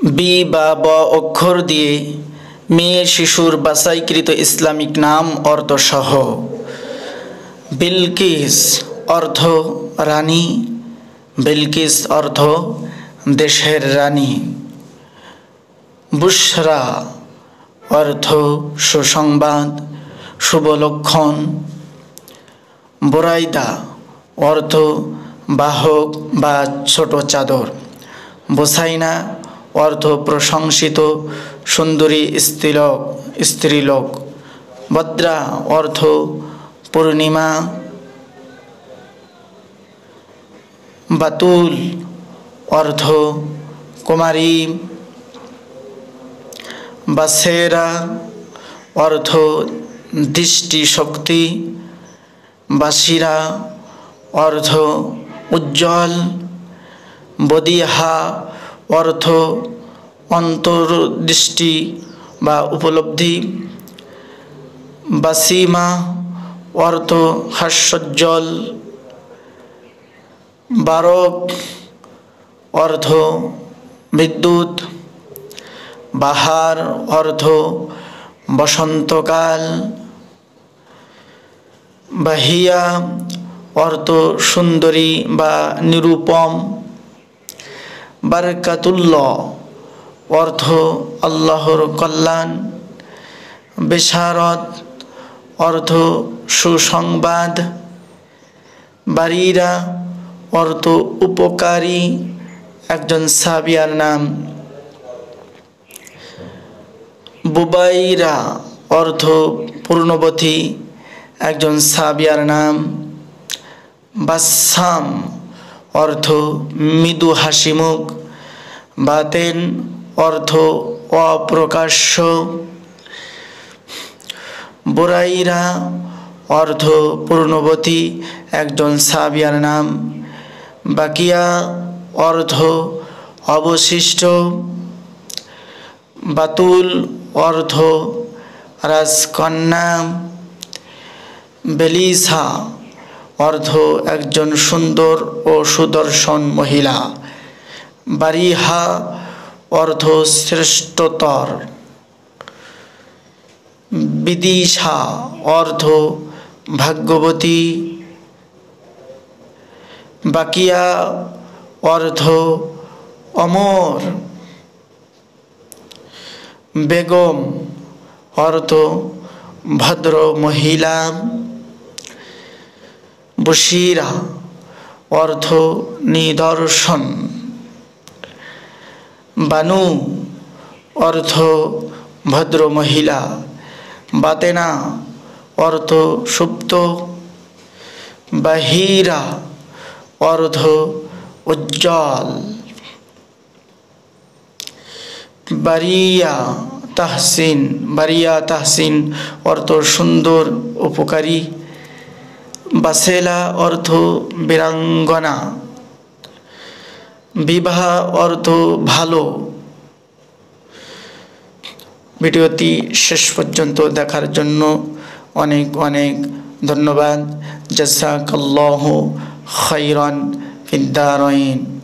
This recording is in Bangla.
বি বা ব অক্ষর দিয়ে মেয়ে শিশুর বাছাইকৃত ইসলামিক নাম অর্থসহ। বিলকিস অর্থ রানী, বিলকিস অর্থ দেশের রানী। বুশরা অর্থ সুসংবাদ, শুভ লক্ষণ। বুরাইদা অর্থ বাহক বা ছোট চাদর। বুসাইনা অর্থ প্রশংসিত সুন্দরী স্ত্রীলোক। বদ্রা অর্থ পূর্ণিমা। বাতুল অর্থ কুমারী। বাসেরা অর্থ দৃষ্টিশক্তি। বাসিরা অর্থ উজ্জ্বল। বদিহা অর্থ অন্তর্দৃষ্টি বা উপলব্ধি। বাসিমা অর্থ হাস্যোজ্জ্বল। বারক অর্থ বিদ্যুৎ। বাহার অর্থ বসন্তকাল। বাহিয়া অর্থ সুন্দরী বা নিরুপম। বারকাতুল্লাহ অর্থ আল্লাহর কল্যাণ। বেশারত অর্থ সুসংবাদ। বারিরা অর্থ উপকারী, একজন সাহাবিয়ার নাম। বুবাইরা অর্থ পূর্ণবতী, একজন সাহাবিয়ার নাম। বাসাম অর্থ মৃদু হাসিমুখ। বাতেন অর্থ অপ্রকাশ্য। বুরাইরা অর্থ পূর্ণবতী, একজন সাহাবিয়ার নাম। বাকিয়া অর্থ অবশিষ্ট। বাতুল অর্থ রাজকন্যা। বেলিসা অর্থ একজন সুন্দর ও সুদর্শন মহিলা। বারিহা অর্থ শ্রেষ্ঠতর। বিদিশা অর্থ ভাগ্যবতী। বাকিয়া অর্থ অমর। বেগম অর্থ ভদ্র মহিলা। বশিরা অর্থ নিদর্শন। বানু অর্থ ভদ্র মহিলা। বাতেনা অর্থ সুপ্ত। বাহিরা অর্থ উজ্জ্বল। বারিয়া তাহসিন অর্থ সুন্দর, উপকারী। বাসেলা অর্থ বীরাঙ্গনা। বিবাহ অর্থ ভালো। ভিডিওটি শেষ পর্যন্ত দেখার জন্য অনেক অনেক ধন্যবাদ। জাযাকাল্লাহু খাইরান ফিদ দারাইন।